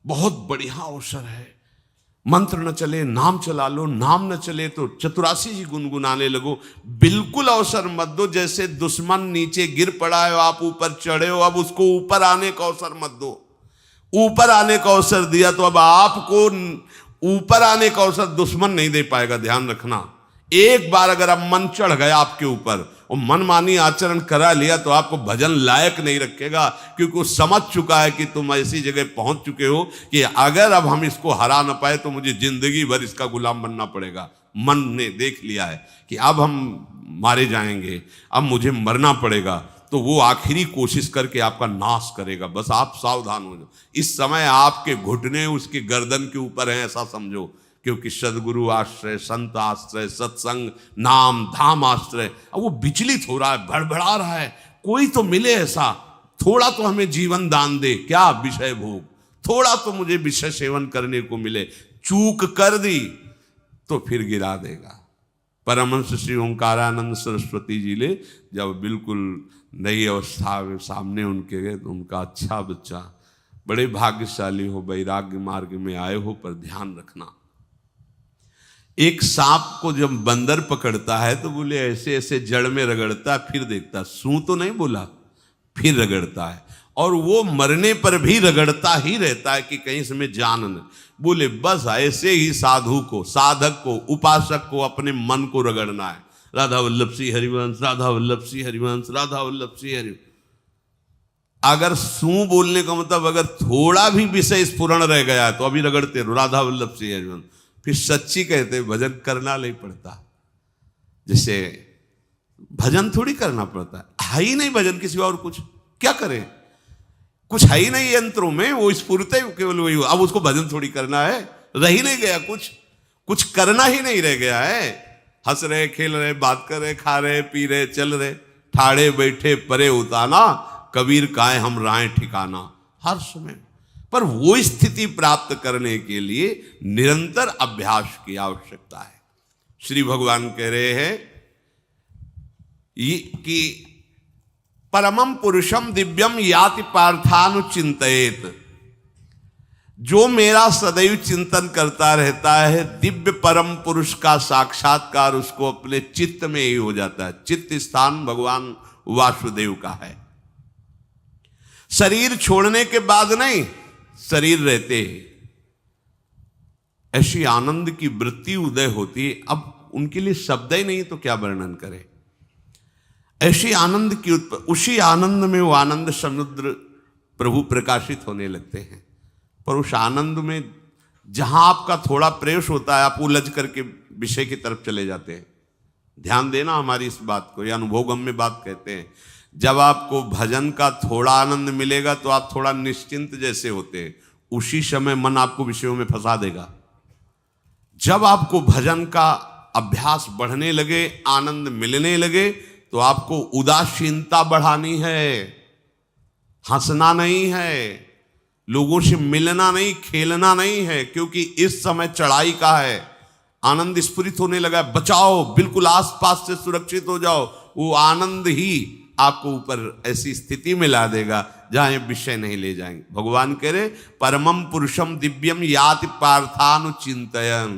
बहुत बढ़िया अवसर है। मंत्र न चले नाम चला लो, नाम न चले तो चतुरासी जी गुनगुनाने लगो। बिल्कुल अवसर मत दो, जैसे दुश्मन नीचे गिर पड़ा है, आप ऊपर चढ़े हो, अब उसको ऊपर आने का अवसर मत दो। ऊपर आने का अवसर दिया तो अब आपको ऊपर आने का अवसर दुश्मन नहीं दे पाएगा। ध्यान रखना, एक बार अगर अब मन चढ़ गया आपके ऊपर और मनमानी आचरण करा लिया तो आपको भजन लायक नहीं रखेगा, क्योंकि वो समझ चुका है कि तुम ऐसी जगह पहुंच चुके हो कि अगर अब हम इसको हरा ना पाए तो मुझे जिंदगी भर इसका गुलाम बनना पड़ेगा। मन ने देख लिया है कि अब हम मारे जाएंगे, अब मुझे मरना पड़ेगा, तो वो आखिरी कोशिश करके आपका नाश करेगा। बस आप सावधान हो जाओ। इस समय आपके घुटने उसके गर्दन के ऊपर हैं, ऐसा समझो, क्योंकि सदगुरु आश्रय, संत आश्रय, सत्संग, नाम धाम आश्रय। अब वो विचलित हो रहा है, भड़बड़ा रहा है, कोई तो मिले ऐसा, थोड़ा तो हमें जीवन दान दे, क्या विषय भोग, थोड़ा तो मुझे विषय सेवन करने को मिले। चूक कर दी तो फिर गिरा देगा। परमहंस श्री ओंकारानंद सरस्वती जी ले जब बिल्कुल नई अवस्था में सामने उनके गए तो उनका, अच्छा बच्चा, बड़े भाग्यशाली हो, वैराग्य मार्ग में आए हो, पर ध्यान रखना, एक सांप को जब बंदर पकड़ता है तो बोले ऐसे ऐसे जड़ में रगड़ता है, फिर देखता, सू तो नहीं बोला, फिर रगड़ता है, और वो मरने पर भी रगड़ता ही रहता है कि कहीं इसमें जान न। बोले बस ऐसे ही साधु को, साधक को, उपासक को अपने मन को रगड़ना है। राधा वल्लभ सिंह हरिवंश, राधा वल्लभ सिंह हरिवंश, राधा वल्लभ सिंह हरिवंश। अगर सू बोलने का मतलब अगर थोड़ा भी विषय स्फुरण रह गया है तो अभी रगड़ते रहो, राधा वल्लभ सिंह हरिवंश। फिर सच्ची कहते भजन करना नहीं पड़ता। जैसे भजन थोड़ी करना पड़ता है ही नहीं भजन, किसी और कुछ क्या करें, कुछ है ही नहीं यंत्रों में, वो स्फुरते केवल वही। अब उसको भजन थोड़ी करना है, रह ही नहीं गया, कुछ करना ही नहीं रह गया है। हंस रहे, खेल रहे, बात कर रहे, खा रहे, पी रहे, चल रहे, ठाड़े बैठे परे उताना, कबीर काहे हम राय ठिकाना, हर समय। पर वो स्थिति प्राप्त करने के लिए निरंतर अभ्यास की आवश्यकता है। श्री भगवान कह रहे हैं कि परमम पुरुषम दिव्यम याति पार्थानुचिंतयेत, जो मेरा सदैव चिंतन करता रहता है, दिव्य परम पुरुष का साक्षात्कार उसको अपने चित्त में ही हो जाता है। चित्त स्थान भगवान वासुदेव का है। शरीर छोड़ने के बाद नहीं, शरीर रहते ऐसी आनंद की वृत्ति उदय होती है। अब उनके लिए शब्द ही नहीं तो क्या वर्णन करें। ऐसी आनंद की उसी आनंद में वो आनंद समुद्र प्रभु प्रकाशित होने लगते हैं। पर उस आनंद में जहां आपका थोड़ा प्रवेश होता है, आप उलझ करके विषय की तरफ चले जाते हैं। ध्यान देना हमारी इस बात को, यह अनुभवगम्य बात कहते हैं। जब आपको भजन का थोड़ा आनंद मिलेगा तो आप थोड़ा निश्चिंत जैसे होते हैं, उसी समय मन आपको विषयों में फंसा देगा। जब आपको भजन का अभ्यास बढ़ने लगे, आनंद मिलने लगे, तो आपको उदासीनता बढ़ानी है, हंसना नहीं है, लोगों से मिलना नहीं, खेलना नहीं है, क्योंकि इस समय चढ़ाई का है। आनंद स्फुरित होने लगा, बचाओ, बिल्कुल आसपास से सुरक्षित हो जाओ। वो आनंद ही आपको ऊपर ऐसी स्थिति में ला देगा जहां ये विषय नहीं ले जाएंगे। भगवान कह रहे परमम पुरुषम दिव्यम याति पार्थानुचिंतयन्,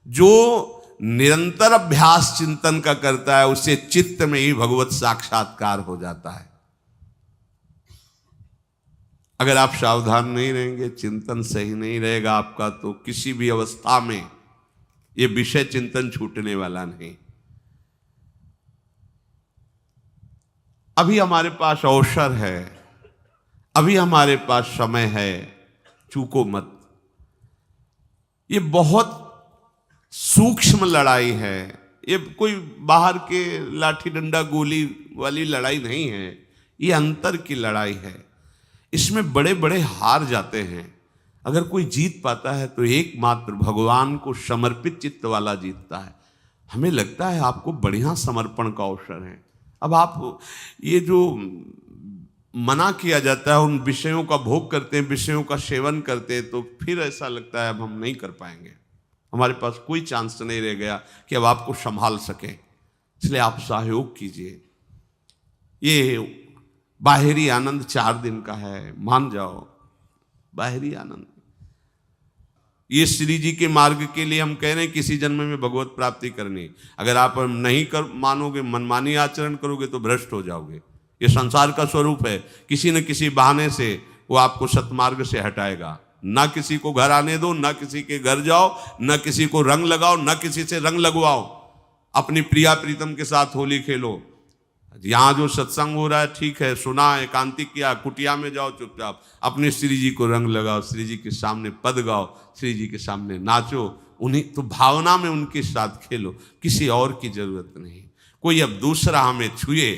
जो निरंतर अभ्यास चिंतन का करता है उससे चित्त में ही भगवत साक्षात्कार हो जाता है। अगर आप सावधान नहीं रहेंगे, चिंतन सही नहीं रहेगा आपका, तो किसी भी अवस्था में ये विषय चिंतन छूटने वाला नहीं। अभी हमारे पास अवसर है, अभी हमारे पास समय है, चूको मत। ये बहुत सूक्ष्म लड़ाई है, ये कोई बाहर के लाठी डंडा गोली वाली लड़ाई नहीं है, ये अंतर की लड़ाई है। इसमें बड़े बड़े हार जाते हैं। अगर कोई जीत पाता है तो एकमात्र भगवान को समर्पित चित्त वाला जीतता है। हमें लगता है आपको बढ़िया समर्पण का अवसर है। अब आप ये जो मना किया जाता है, उन विषयों का भोग करते हैं, विषयों का सेवन करते हैं, तो फिर ऐसा लगता है अब हम नहीं कर पाएंगे, हमारे पास कोई चांस नहीं रह गया कि अब आपको संभाल सके। इसलिए आप सहयोग कीजिए। ये बाहरी आनंद 4 दिन का है, मान जाओ, बाहरी आनंद। ये श्री जी के मार्ग के लिए हम कह रहे हैं किसी जन्म में भगवत प्राप्ति करनी। अगर आप नहीं कर मानोगे, मनमानी आचरण करोगे तो भ्रष्ट हो जाओगे। ये संसार का स्वरूप है, किसी न किसी बहाने से वो आपको सतमार्ग से हटाएगा। ना किसी को घर आने दो, ना किसी के घर जाओ, ना किसी को रंग लगाओ, ना किसी से रंग लगवाओ। अपनी प्रिया प्रीतम के साथ होली खेलो। यहाँ जो सत्संग हो रहा है ठीक है, सुना, एकांतिक किया, कुटिया में जाओ चुपचाप, अपने श्री जी को रंग लगाओ, श्री जी के सामने पद गाओ, श्री जी के सामने नाचो, उन्हीं तो भावना में उनके साथ खेलो, किसी और की जरूरत नहीं। कोई अब दूसरा हमें छुए,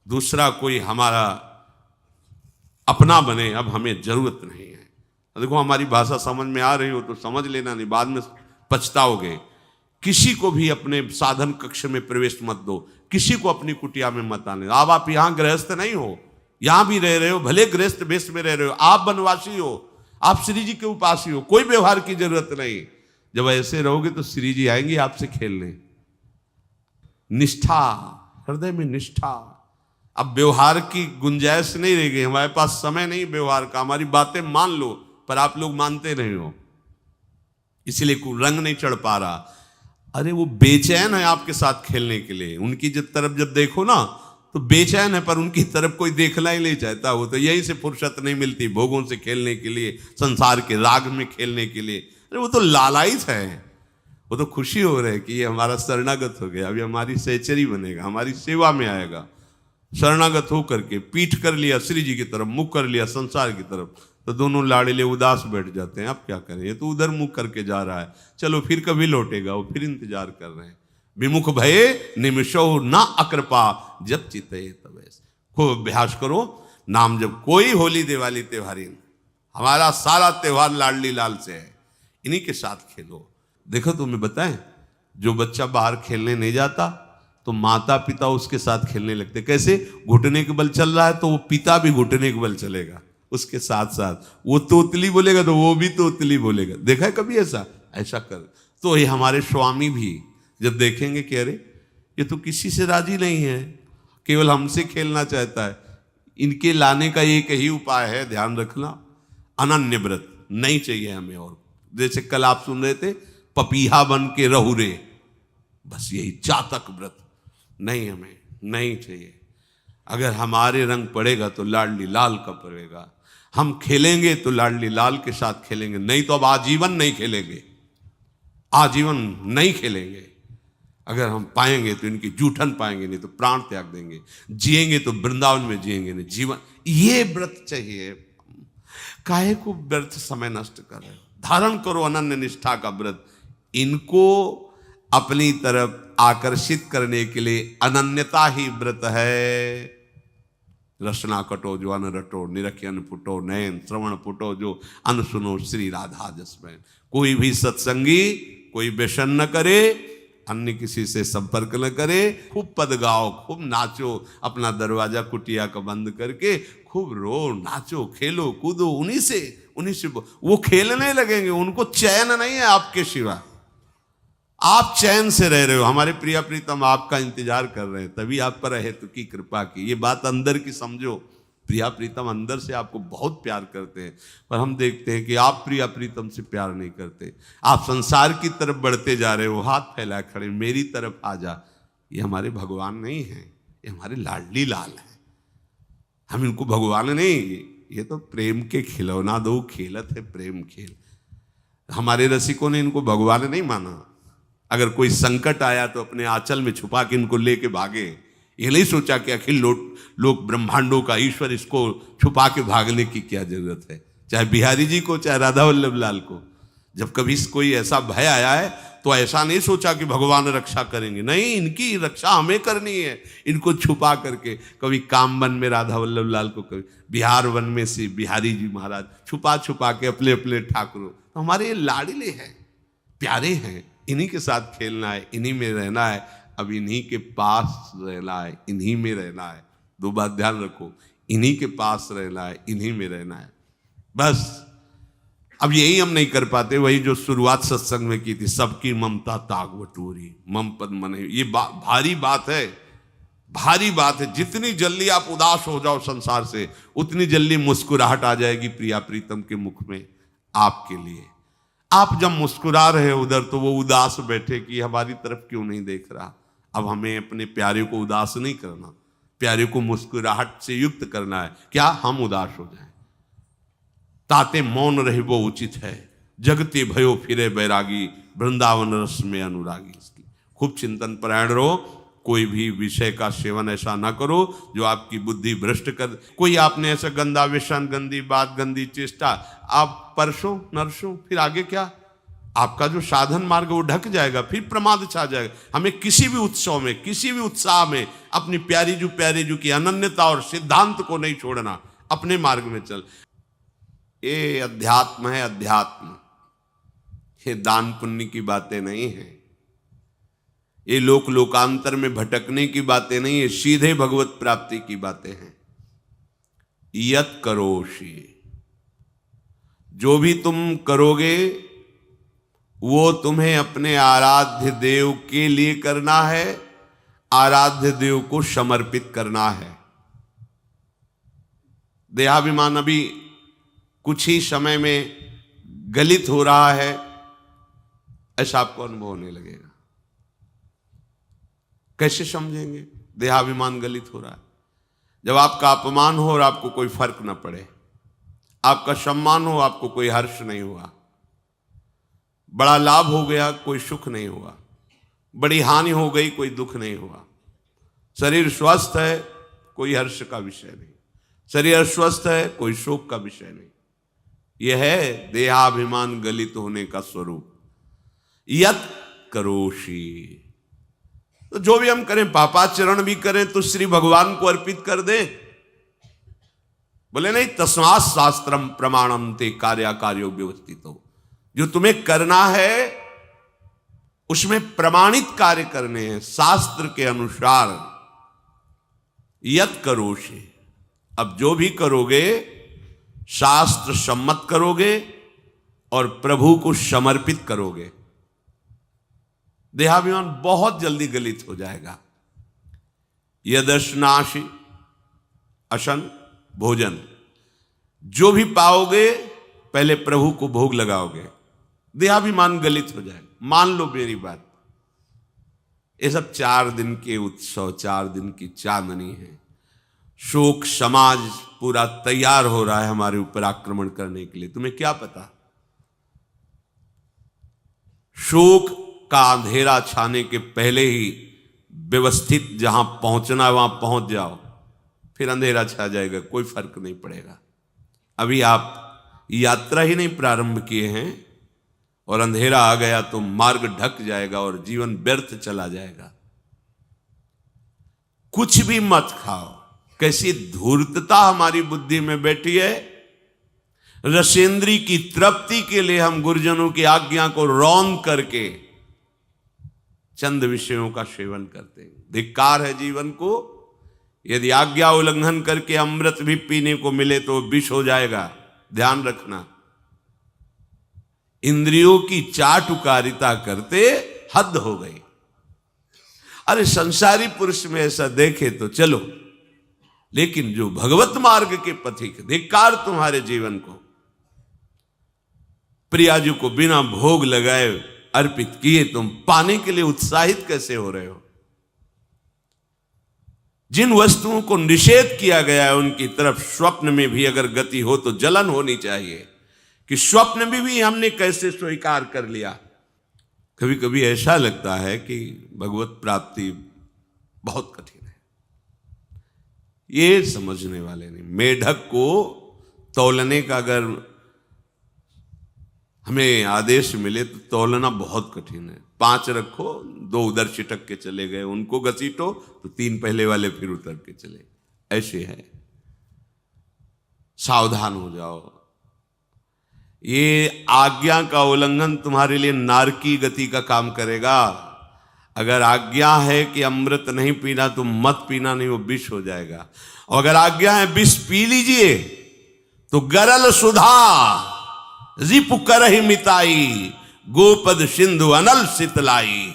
दूसरा कोई हमारा अपना बने, अब हमें जरूरत नहीं है। देखो हमारी भाषा समझ में आ रही हो तो समझ लेना, नहीं बाद में पछताओगे। किसी को भी अपने साधन कक्ष में प्रवेश मत दो, किसी को अपनी कुटिया में मत आने। अब आप यहां गृहस्थ नहीं हो, यहां भी रह रहे हो, भले गृहस्थ वेश में रह रहे हो, आप वनवासी हो, आप श्री जी के उपासी हो, कोई व्यवहार की जरूरत नहीं। जब ऐसे रहोगे तो श्री जी आएंगे आपसे खेलने। निष्ठा, हृदय में निष्ठा। अब व्यवहार की गुंजाइश नहीं रह गई, हमारे पास समय नहीं व्यवहार का। हमारी बातें मान लो पर आप लोग मानते नहीं हो, इसलिए रंग नहीं चढ़ पा रहा। अरे वो बेचैन है आपके साथ खेलने के लिए, उनकी तरफ जब देखो ना तो बेचैन है, पर उनकी तरफ कोई देखना ही नहीं चाहता। वो तो यहीं से फुर्सत नहीं मिलती भोगों से खेलने के लिए, संसार के राग में खेलने के लिए। अरे वो तो लालायित है, वो तो खुशी हो रहे कि ये हमारा शरणागत हो गया, अभी हमारी सहचरी बनेगा, हमारी सेवा में आएगा। शरणागत हो करके पीठ कर लिया श्री जी की तरफ, मुख कर लिया संसार की तरफ, तो दोनों लाड़िले उदास बैठ जाते हैं। अब क्या करें, ये तो उधर मुख करके जा रहा है, चलो फिर कभी लौटेगा, वो फिर इंतजार कर रहे हैं। विमुख भये निमिषो ना अकृपा, जब चिते तब। खूब अभ्यास करो, नाम जब। कोई होली दिवाली त्योहारी, हमारा सारा त्योहार लाडली लाल से है, इन्हीं के साथ खेलो। देखो तुम्हें बताएं, जो बच्चा बाहर खेलने नहीं जाता तो माता पिता उसके साथ खेलने लगते। कैसे? घुटने के बल चल रहा है तो वो पिता भी घुटने के बल चलेगा उसके साथ साथ। वो तोतली बोलेगा तो वो भी तोतली बोलेगा। देखा है कभी ऐसा? ऐसा कर तो ये हमारे स्वामी भी जब देखेंगे कि अरे ये तो किसी से राजी नहीं है, केवल हमसे खेलना चाहता है, इनके लाने का एक ही उपाय है, ध्यान रखना, अनन्य व्रत नहीं चाहिए हमें। और जैसे कल आप सुन रहे थे, पपीहा बन के रहू रे, बस यही चातक व्रत नहीं, हमें नहीं चाहिए। अगर हमारे रंग पड़ेगा तो लाडली लाल का पड़ेगा, हम खेलेंगे तो लाडली लाल के साथ खेलेंगे, नहीं तो अब आजीवन नहीं खेलेंगे, आजीवन नहीं खेलेंगे। अगर हम पाएंगे तो इनकी जूठन पाएंगे, नहीं तो प्राण त्याग देंगे। जिएंगे तो वृंदावन में जिएंगे, नहीं जीवन। ये व्रत चाहिए। काहे को व्यर्थ समय नष्ट कर रहे हो? धारण करो अनन्य निष्ठा का व्रत। इनको अपनी तरफ आकर्षित करने के लिए अनन्यता ही व्रत है। रसना कटो जो अन रटो, निरखियन फुटो नयन, श्रवण फुटो जो अन सुनो, श्री राधा जसमैन। कोई भी सत्संगी कोई व्यसन न करे, अन्य किसी से संपर्क न करे, खूब पद गाओ, खूब नाचो, अपना दरवाजा कुटिया का बंद करके खूब रो, नाचो, खेलो, कूदो, उन्हीं से वो खेलने लगेंगे। उनको चैन नहीं है आपके सिवा, आप चैन से रह रहे हो। हमारे प्रिया प्रीतम आपका इंतजार कर रहे हैं, तभी आप पर हेतु की कृपा की। ये बात अंदर की समझो, प्रिया प्रीतम अंदर से आपको बहुत प्यार करते हैं, पर हम देखते हैं कि आप प्रिया प्रीतम से प्यार नहीं करते। आप संसार की तरफ बढ़ते जा रहे हो, हाथ फैला खड़े, मेरी तरफ आ जा। ये हमारे भगवान नहीं है, ये हमारे लाडली लाल हैं। हम इनको भगवान नहीं, ये तो प्रेम के खिलौना दो खेलत है प्रेम खेल। हमारे रसिकों ने इनको भगवान नहीं माना। अगर कोई संकट आया तो अपने आंचल में छुपा के इनको लेके भागे। ये नहीं सोचा कि अखिल लोक ब्रह्मांडों का ईश्वर, इसको छुपा के भागने की क्या जरूरत है। चाहे बिहारी जी को, चाहे राधा वल्लभ लाल को, जब कभी कोई ऐसा भय आया है तो ऐसा नहीं सोचा कि भगवान रक्षा करेंगे, नहीं, इनकी रक्षा हमें करनी है। इनको छुपा करके, कभी काम वन में राधा वल्लभ लाल को, कभी बिहार वन में से बिहारी जी महाराज, छुपा छुपा के अपने अपने ठाकुरों। तो हमारे ये लाडले हैं, प्यारे हैं, इन्हीं के साथ खेलना है, इन्हीं में रहना है, अब इन्हीं के पास रहना है, इन्हीं में रहना है। दो बात ध्यान रखो, इन्हीं के पास रहना है, इन्हीं में रहना है, बस। अब यही हम नहीं कर पाते, वही जो शुरुआत सत्संग में की थी, सबकी ममता ताग बटोरी, मम पद मन। ये भारी बात है, भारी बात है। जितनी जल्दी आप उदास हो जाओ संसार से, उतनी जल्दी मुस्कुराहट आ जाएगी प्रिया प्रीतम के मुख में आपके लिए। आप जब मुस्कुरा रहे उधर तो वो उदास बैठे कि हमारी तरफ क्यों नहीं देख रहा। अब हमें अपने प्यारे को उदास नहीं करना, प्यारे को मुस्कुराहट से युक्त करना है। क्या हम उदास हो जाएं? ताते मौन रहे वो उचित है, जगते भयो फिरे बैरागी, वृंदावन रस में अनुरागी। इसकी खूब चिंतन परायण रहो, कोई भी विषय का सेवन ऐसा ना करो जो आपकी बुद्धि भ्रष्ट कर। कोई आपने ऐसा गंदा व्यसन, गंदी बात, गंदी चेष्टा आप परसों नरसों, फिर आगे क्या? आपका जो साधन मार्ग वो ढक जाएगा, फिर प्रमाद छा जाएगा। हमें किसी भी उत्सव में, किसी भी उत्साह में अपनी प्यारी जो की अनन्यता और सिद्धांत को नहीं छोड़ना, अपने मार्ग में चल। ये अध्यात्म है, अध्यात्म। ये दान पुण्य की बातें नहीं है, ये लोकांतर में भटकने की बातें नहीं है, सीधे भगवत प्राप्ति की बातें हैं। यत करोषि, जो भी तुम करोगे वो तुम्हें अपने आराध्य देव के लिए करना है, आराध्य देव को समर्पित करना है। देहाभिमान अभी कुछ ही समय में गलित हो रहा है, ऐसा आपको अनुभव होने लगेगा। कैसे समझेंगे देहाभिमान गलित हो रहा है? जब आपका अपमान हो और आपको कोई फर्क न पड़े, आपका सम्मान हो, आपको कोई हर्ष नहीं हुआ, बड़ा लाभ हो गया, कोई सुख नहीं हुआ, बड़ी हानि हो गई, कोई दुख नहीं हुआ, शरीर स्वस्थ है, कोई हर्ष का विषय नहीं, शरीर अस्वस्थ है, कोई शोक का विषय नहीं। यह है देहाभिमान गलित होने का स्वरूप। यत करोषि, तो जो भी हम करें, पापाचरण भी करें तो श्री भगवान को अर्पित कर दें। बोले नहीं, तस्मात् शास्त्रम प्रमाणम ते कार्याकार्यो व्यवस्थितो। जो तुम्हें करना है उसमें प्रमाणित कार्य करने हैं, शास्त्र के अनुसार। यत करोषि, अब जो भी करोगे शास्त्र सम्मत करोगे और प्रभु को समर्पित करोगे, देहाभिमान बहुत जल्दी गलित हो जाएगा। यदश्नाशि, अशन भोजन, जो भी पाओगे पहले प्रभु को भोग लगाओगे, देहाभिमान गलित हो जाएगा। मान लो मेरी बात, ये सब 4 दिन के उत्सव, 4 दिन की चांदनी है। शोक समाज पूरा तैयार हो रहा है हमारे ऊपर आक्रमण करने के लिए। तुम्हें क्या पता, शोक का अंधेरा छाने के पहले ही व्यवस्थित जहां पहुंचना है वहां पहुंच जाओ, फिर अंधेरा छा जाएगा, कोई फर्क नहीं पड़ेगा। अभी आप यात्रा ही नहीं प्रारंभ किए हैं और अंधेरा आ गया तो मार्ग ढक जाएगा और जीवन व्यर्थ चला जाएगा। कुछ भी मत खाओ। कैसी धूर्तता हमारी बुद्धि में बैठी है। रसेंद्री की तृप्ति के लिए हम गुरुजनों की आज्ञा को रौंद करके चंद विषयों का सेवन करते हैं। धिक्कार है जीवन को। यदि आज्ञा उल्लंघन करके अमृत भी पीने को मिले तो विष हो जाएगा, ध्यान रखना। इंद्रियों की चाटुकारिता करते हद हो गई। अरे संसारी पुरुष में ऐसा देखे तो चलो, लेकिन जो भगवत मार्ग के पथिक, धिक्कार तुम्हारे जीवन को। प्रियाजू को बिना भोग लगाए अर्पित किए तुम पाने के लिए उत्साहित कैसे हो रहे हो? जिन वस्तुओं को निषेध किया गया है उनकी तरफ स्वप्न में भी अगर गति हो तो जलन होनी चाहिए कि स्वप्न में भी हमने कैसे स्वीकार कर लिया। कभी कभी ऐसा लगता है कि भगवत प्राप्ति बहुत कठिन है, ये समझने वाले नहीं। मेढक को तौलने का अगर हमें आदेश मिले तो तौलना बहुत कठिन है। 5 रखो, 2 उधर छिटक के चले गए, उनको घसीटो तो 3 पहले वाले फिर उतर के चले। ऐसे है, सावधान हो जाओ। ये आज्ञा का उल्लंघन तुम्हारे लिए नारकी गति का काम करेगा। अगर आज्ञा है कि अमृत नहीं पीना तो मत पीना, नहीं वो विष हो जाएगा। और अगर आज्ञा है विष पी लीजिए तो गरल सुधा रिपु करहि मिताई, गोपद सिंधु अनल शीतलाई।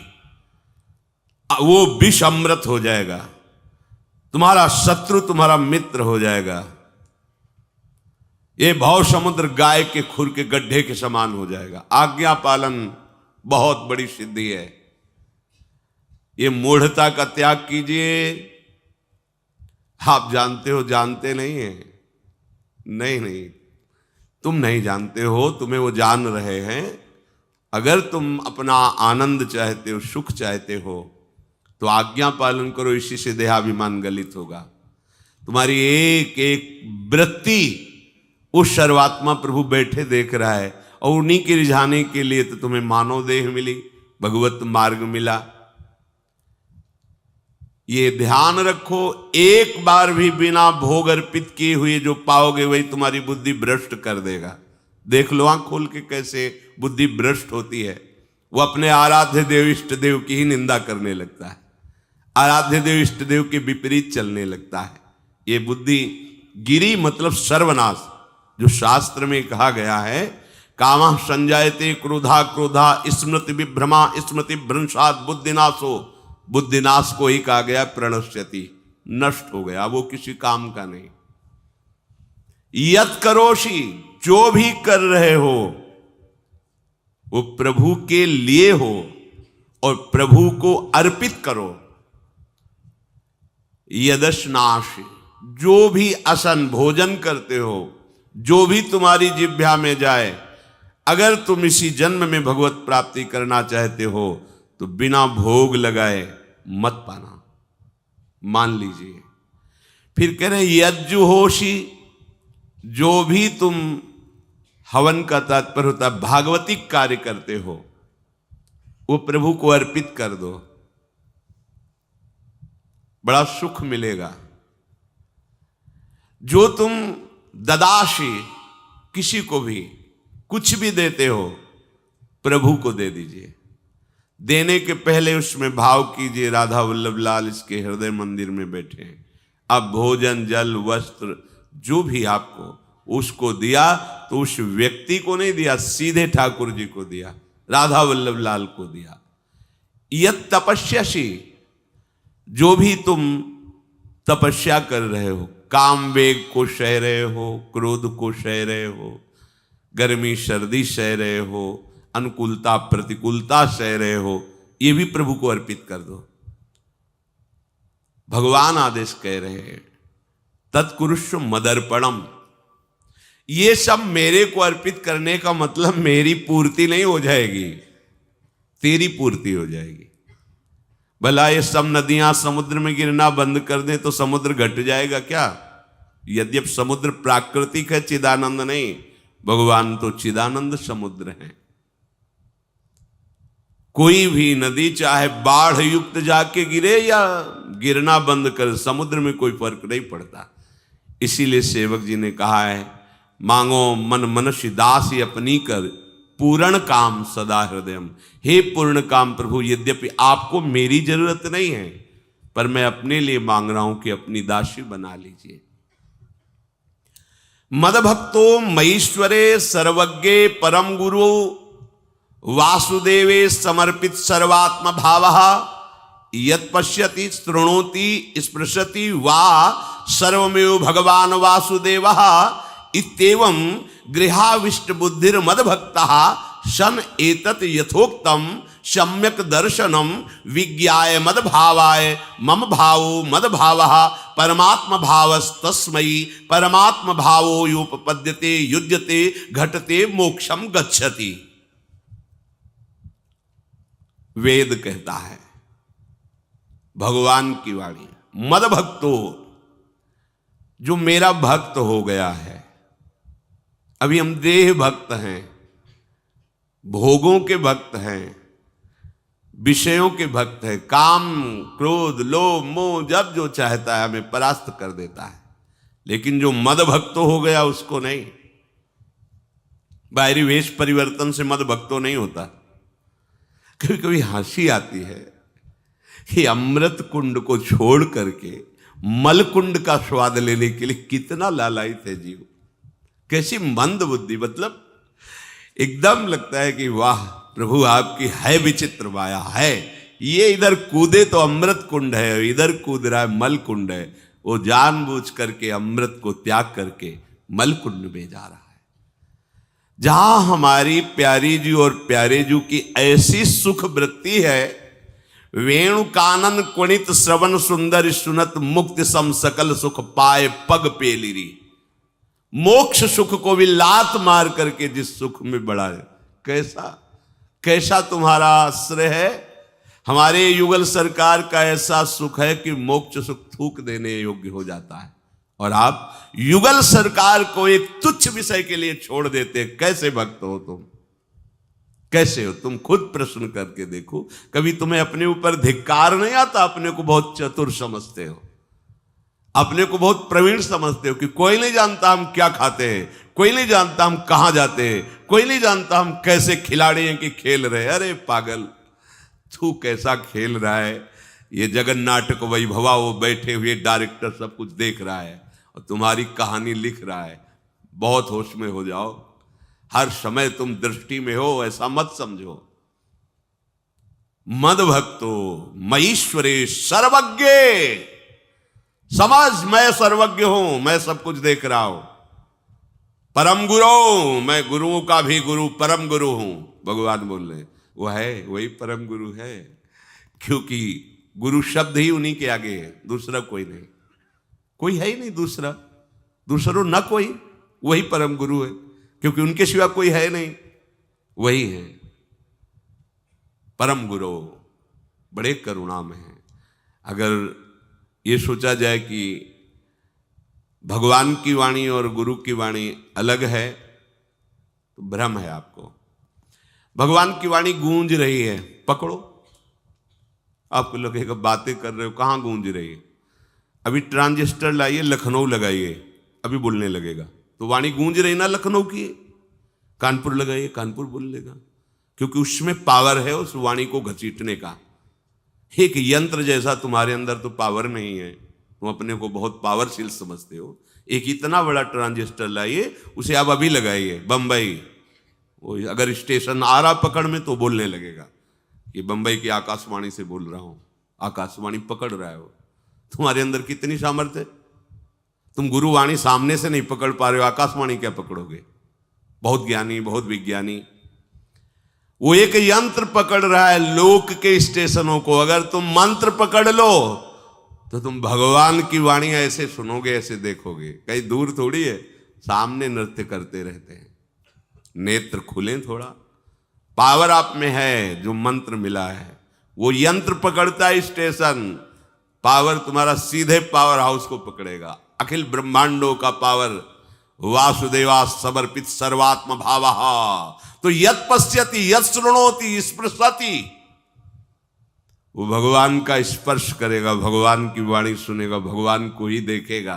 वो विष अमृत हो जाएगा, तुम्हारा शत्रु तुम्हारा मित्र हो जाएगा। ये भव समुद्र गाय के खुर के गड्ढे के समान हो जाएगा। आज्ञा पालन बहुत बड़ी सिद्धि है। ये मूढ़ता का त्याग कीजिए। आप जानते हो, जानते नहीं है? नहीं, तुम नहीं जानते हो, तुम्हें वो जान रहे हैं। अगर तुम अपना आनंद चाहते हो, सुख चाहते हो, तो आज्ञा पालन करो। इसी से देहाभिमान गलित होगा। तुम्हारी एक एक वृत्ति उस सर्वात्मा प्रभु बैठे देख रहा है, और उन्हीं के रिझाने के लिए तो तुम्हें मानव देह मिली, भगवत मार्ग मिला। ये ध्यान रखो, एक बार भी बिना भोग अर्पित किए हुए जो पाओगे वही तुम्हारी बुद्धि भ्रष्ट कर देगा। देख लो आंख खोल के कैसे बुद्धि भ्रष्ट होती है। वो अपने आराध्य देव इष्ट देव की ही निंदा करने लगता है, आराध्य देव इष्ट देव के विपरीत चलने लगता है। ये बुद्धि गिरी मतलब सर्वनाश। जो शास्त्र में कहा गया है, कामः संजायते क्रोधा क्रोधा स्मृति विभ्रमा स्मृति भ्रंशात् बुद्धिनाशो, बुद्धिनाश को ही कहा गया प्रणश्यति, नष्ट हो गया, वो किसी काम का नहीं। यत करोषि, जो भी कर रहे हो वो प्रभु के लिए हो और प्रभु को अर्पित करो। यदश्नासि, जो भी असन भोजन करते हो, जो भी तुम्हारी जिह्वा में जाए, अगर तुम इसी जन्म में भगवत प्राप्ति करना चाहते हो तो बिना भोग लगाए मत पाना, मान लीजिए। फिर कह रहे यज्जुहोषि, जो भी तुम, हवन का तात्पर्य होता है भागवतिक कार्य करते हो, वो प्रभु को अर्पित कर दो, बड़ा सुख मिलेगा। जो तुम ददाशी, किसी को भी कुछ भी देते हो, प्रभु को दे दीजिए। देने के पहले उसमें भाव कीजिए, राधा वल्लभ लाल इसके हृदय मंदिर में बैठे हैं। अब भोजन जल वस्त्र जो भी आपको उसको दिया तो उस व्यक्ति को नहीं दिया, सीधे ठाकुर जी को दिया, राधा वल्लभ लाल को दिया। यत तपस्यासी, जो भी तुम तपस्या कर रहे हो, काम वेग को सह रहे हो, क्रोध को सह रहे हो, गर्मी सर्दी सह रहे हो, अनुकूलता प्रतिकूलता सह रहे हो, ये भी प्रभु को अर्पित कर दो। भगवान आदेश कह रहे हैं तत्कुरुष्व मदर्पणम, ये सब मेरे को अर्पित करने का मतलब मेरी पूर्ति नहीं हो जाएगी, तेरी पूर्ति हो जाएगी। भला ये सब नदियां समुद्र में गिरना बंद कर दें तो समुद्र घट जाएगा क्या? यद्यप समुद्र प्राकृतिक है, चिदानंद नहीं, भगवान तो चिदानंद समुद्र है। कोई भी नदी चाहे बाढ़ युक्त जाके गिरे या गिरना बंद कर, समुद्र में कोई फर्क नहीं पड़ता। इसीलिए सेवक जी ने कहा है, मांगो मन मनुष्य दासी अपनी कर, पूर्ण काम सदा हृदयम। हे पूर्ण काम प्रभु, यद्यपि आपको मेरी जरूरत नहीं है, पर मैं अपने लिए मांग रहा हूं कि अपनी दासी बना लीजिए। मदभक्तो मईश्वरे सर्वज्ञे परम गुरु वासुदेवे समर्पित सर्वात्म भावः, यत् पश्यति शृणोति स्पृशति वा सर्वमेव भगवान वासुदेवः, इत्येवं गृहाविष्ट बुद्धिर मदभक्तः सन एतत् यथोक्तम सम्यक दर्शनम विज्ञाय मदभावाय मम भावो मदभावः परमात्म भावस्तस्मै परमात्म भावो योपपद्यते युज्यते घटते मोक्षम गच्छति। वेद कहता है, भगवान की वाणी, मदभक्तो, जो मेरा भक्त हो गया है। अभी हम देह भक्त हैं, भोगों के भक्त हैं, विषयों के भक्त हैं, काम क्रोध लोभ मोह जब जो चाहता है हमें परास्त कर देता है। लेकिन जो मद भक्त हो गया उसको नहीं। बाहरी वेश परिवर्तन से मद भक्तो नहीं होता। कभी कभी हंसी आती है कि अमृत कुंड को छोड़ करके मल कुंड का स्वाद लेने के लिए कितना लालायित है जीव। कैसी मंद बुद्धि, मतलब एकदम लगता है कि वाह प्रभु आपकी है विचित्र माया है। ये इधर कूदे तो अमृत कुंड है, इधर कूद रहा है मल कुंड है। वो जानबूझ करके अमृत को त्याग करके मलकुंड में जा रहा है। जहां हमारी प्यारी जी और प्यारे जी की ऐसी सुख वृत्ति है, वेणु कानन कुणित श्रवण सुंदर सुनत मुक्ति सम सकल सुख पाए पग पेलिरी। मोक्ष सुख को भी लात मार करके जिस सुख में बढ़ाए, कैसा कैसा तुम्हारा आश्रय है। हमारे युगल सरकार का ऐसा सुख है कि मोक्ष सुख थूक देने योग्य हो जाता है, और आप युगल सरकार को एक तुच्छ विषय के लिए छोड़ देते। कैसे भक्त हो तुम, कैसे हो तुम? खुद प्रश्न करके देखो। कभी तुम्हें अपने ऊपर धिक्कार नहीं आता? अपने को बहुत चतुर समझते हो, अपने को बहुत प्रवीण समझते हो कि कोई नहीं जानता हम क्या खाते हैं, कोई नहीं जानता हम कहां जाते हैं, कोई नहीं जानता हम कैसे खिलाड़ी हैं कि खेल रहे। अरे पागल, तू कैसा खेल रहा है। ये जगन नाटक वैभवा, वो बैठे हुए डायरेक्टर सब कुछ देख रहा है और तुम्हारी कहानी लिख रहा है। बहुत होश में हो जाओ, हर समय तुम दृष्टि में हो, ऐसा मत समझो। मद भक्तो मईश्वरे सर्वज्ञ, समझ मैं सर्वज्ञ हूं, मैं सब कुछ देख रहा हूं। परम गुरु, मैं गुरुओं का भी गुरु, परम गुरु हूं। भगवान बोल रहे वो है, वही परम गुरु है, क्योंकि गुरु शब्द ही उन्हीं के आगे है, दूसरा कोई नहीं, कोई है ही नहीं दूसरा, दूसरो न कोई, वही परम गुरु है, क्योंकि उनके सिवा कोई है नहीं, वही है परम गुरु। बड़े करुणा में है। अगर ये सोचा जाए कि भगवान की वाणी और गुरु की वाणी अलग है तो भ्रम है आपको। भगवान की वाणी गूंज रही है, पकड़ो। आपको लगेगा बातें कर रहे हो, कहां गूंज रही है? अभी ट्रांजिस्टर लाइए, लखनऊ लगाइए, अभी बोलने लगेगा। तो वाणी गूंज रही ना लखनऊ की। कानपुर लगाइए, कानपुर बोल लेगा, क्योंकि उसमें पावर है उस वाणी को घसीटने का। एक यंत्र जैसा तुम्हारे अंदर तो पावर नहीं है, तुम अपने को बहुत पावरशील समझते हो। एक इतना बड़ा ट्रांजिस्टर लाइए, उसे आप अभी लगाइए बंबई, वो अगर स्टेशन आ रहा पकड़ में तो बोलने लगेगा कि बंबई की आकाशवाणी से बोल रहा हूं। आकाशवाणी पकड़ रहा है वो। तुम्हारे अंदर कितनी सामर्थ्य है। तुम गुरुवाणी सामने से नहीं पकड़ पा रहे हो, आकाशवाणी क्या पकड़ोगे? बहुत ज्ञानी, बहुत विज्ञानी, वो एक यंत्र पकड़ रहा है लोक के स्टेशनों को। अगर तुम मंत्र पकड़ लो तो तुम भगवान की वाणी ऐसे सुनोगे, ऐसे देखोगे, कहीं दूर थोड़ी है, सामने नृत्य करते रहते हैं। नेत्र खुले थोड़ा, पावर आप में है, जो मंत्र मिला है वो यंत्र पकड़ता है स्टेशन। पावर तुम्हारा सीधे पावर हाउस को पकड़ेगा। अखिल ब्रह्मांडों का पावर वासुदेवा समर्पित सर्वात्म भावहा। तो यत् पश्यति यत् शृणोति स्पृशति, वो भगवान का स्पर्श करेगा, भगवान की वाणी सुनेगा, भगवान को ही देखेगा।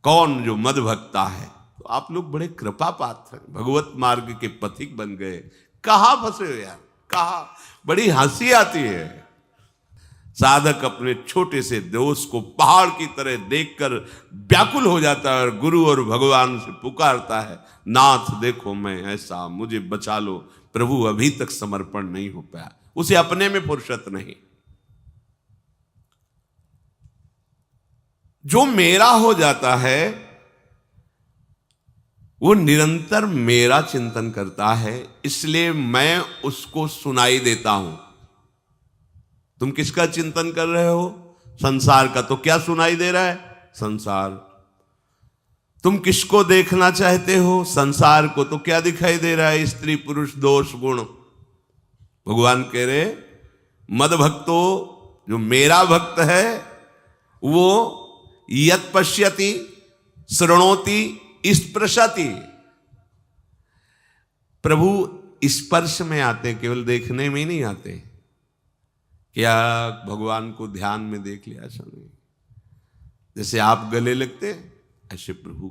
कौन? जो मद भक्ता है। तो आप लोग बड़े कृपा पात्र हैं, भगवत मार्ग के पथिक बन गए। कहां फंसे हो यार, कहां? बड़ी हंसी आती है। साधक अपने छोटे से दोष को पहाड़ की तरह देखकर व्याकुल हो जाता है और गुरु और भगवान से पुकारता है, नाथ देखो मैं ऐसा, मुझे बचा लो। प्रभु अभी तक समर्पण नहीं हो पाया, उसे अपने में फुर्सत नहीं। जो मेरा हो जाता है वो निरंतर मेरा चिंतन करता है, इसलिए मैं उसको सुनाई देता हूं। तुम किसका चिंतन कर रहे हो? संसार का। तो क्या सुनाई दे रहा है? संसार। तुम किसको देखना चाहते हो? संसार को। तो क्या दिखाई दे रहा है? स्त्री पुरुष दोष गुण। भगवान कह रहे मद भक्तो, जो मेरा भक्त है वो यत् पश्यति शृणोति स्पृशति। प्रभु स्पर्श में आते, केवल देखने में ही नहीं आते। क्या भगवान को ध्यान में देख लिया? ऐसा नहीं। जैसे आप गले लगते ऐसे प्रभु